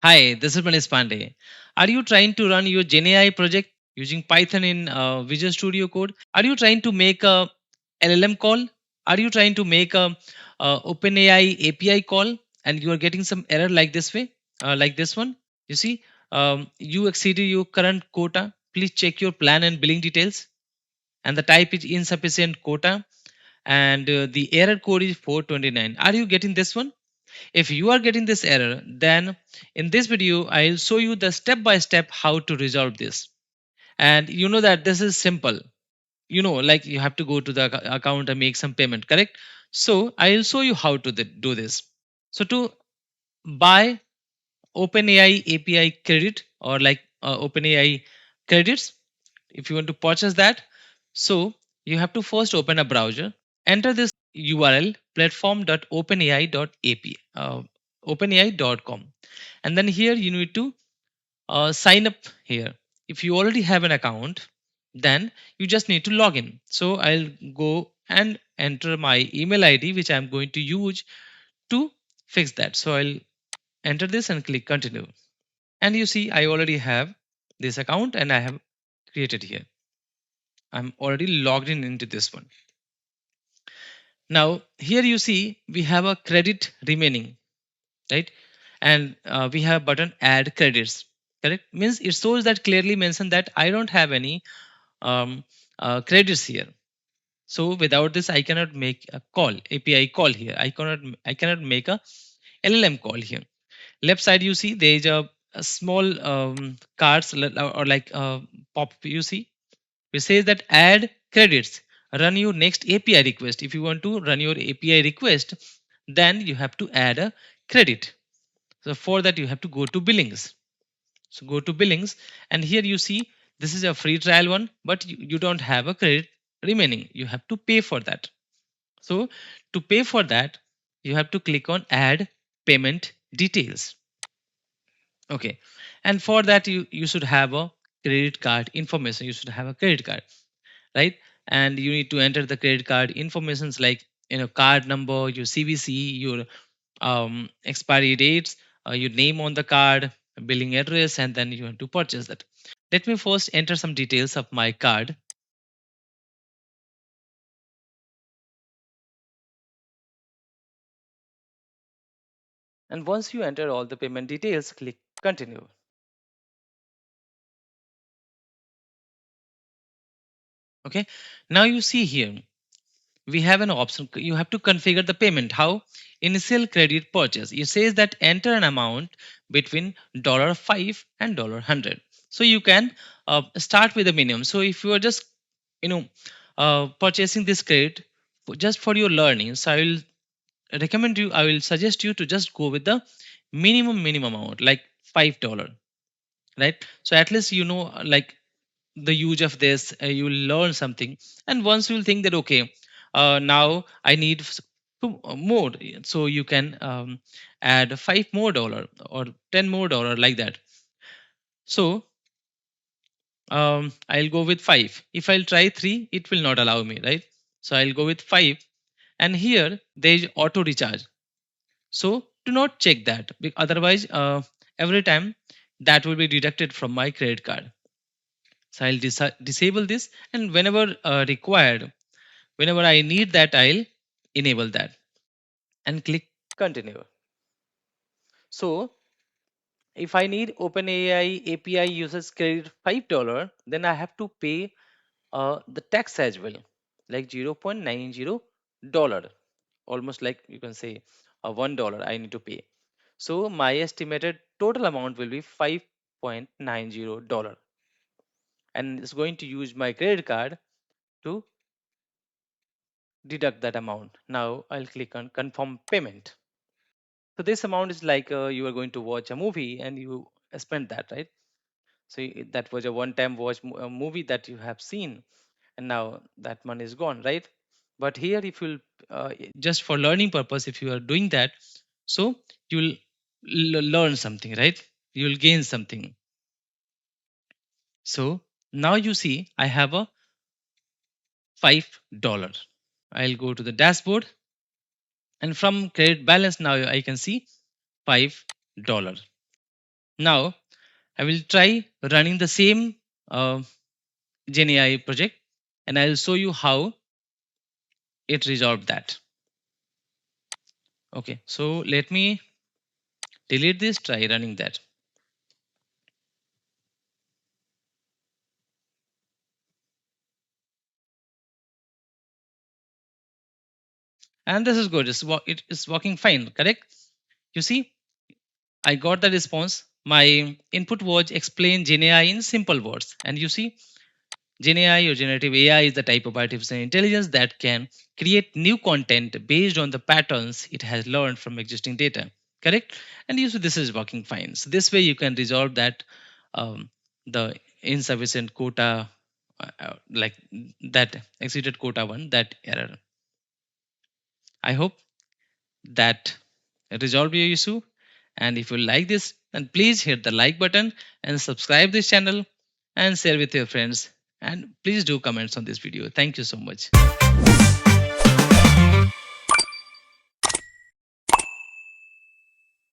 Hi, this is Manish Pandey. Are you trying to run your GenAI project using Python in Visual Studio Code? Are you trying to make a LLM call? Are you trying to make a OpenAI API call and you are getting some error like this way, like this one? You see, you exceeded your current quota. Please check your plan and billing details. And the type is insufficient quota. And the error code is 429. Are you getting this one? If you are getting this error, then in this video, I'll show you the step by step how to resolve this. And you know that this is simple. Like you have to go to the account and make some payment, correct? So I'll show you how to do this. So to buy OpenAI API credit or like OpenAI credits, if you want to purchase that, so you have to first open a browser, enter this URL platform.openai.ap, openai.com, and then here you need to sign up here. If you already have an account, then you just need to log in. So I'll go and enter my email ID, which I'm going to use to fix that. So I'll enter this and click continue. And you see, I already have this account and I have created here. I'm already logged in into this one. Now here you see we have a credit remaining, right? And we have button add credits, correct? Means it shows that clearly mentioned that I don't have any um, credits here. So without this, I cannot make a call, API call here. I cannot make a LLM call here. Left side, you see there is a small cards or like pop. You see, it says that add credits. Run your next API request. If you want to run your API request, then you have to add a credit. So for that, you have to go to billings. So go to billings, and here you see this is a free trial one, but you don't have a credit remaining. You have to pay for that. So to pay for that, you have to click on add payment details. Okay. And for that, you should have a credit card information. You should have a credit card, right? And you need to enter the credit card informations like card number, your CVC, your expiry dates, your name on the card, billing address, and then you have to purchase that. Let me first enter some details of my card. And once you enter all the payment details, click continue. Okay. Now you see here we have an option. You have to configure the payment. How? Initial credit purchase. It says that enter an amount between $5 and $100. So you can start with the minimum. So if you are just you know purchasing this credit just for your learning, so I will suggest you to just go with the minimum amount like $5, right? So at least like the use of this, you will learn something, and once you'll think that okay, now I need more, so you can add $5 more or $10 more like that. So I'll go with 5. If I'll try 3, it will not allow me, right? So I'll go with 5, and here there is auto recharge. So do not check that, otherwise every time that will be deducted from my credit card. So I'll disable this, and whenever required, whenever I need that, I'll enable that and click continue. So if I need OpenAI API users credit $5, then I have to pay the tax as well, like $0.90, almost like you can say $1 I need to pay. So my estimated total amount will be $5.90, and it's going to use my credit card to deduct that amount. Now I'll click on confirm payment. So this amount is like you are going to watch a movie and you spend that, right? So that was a one-time movie that you have seen, and now that money is gone, right? But here, if you'll just for learning purpose, if you are doing that, so you'll learn something, right? You'll gain something. So now you see I have a $5. I'll go to the dashboard, and from credit balance now I can see $5. Now I will try running the same uh, GenAI project, and I will show you how it resolved that. Okay, so let me delete this, try running that. And this is good. It is working fine, correct? You see, I got the response. My input was explain GenAI in simple words. And you see, GenAI or generative AI is the type of artificial intelligence that can create new content based on the patterns it has learned from existing data. Correct? And you see, this is working fine. So this way you can resolve that the insufficient quota, like that exceeded quota one, that error. I hope that resolve your issue. And if you like this, then please hit the like button and subscribe this channel and share with your friends. And please do comments on this video. Thank you so much.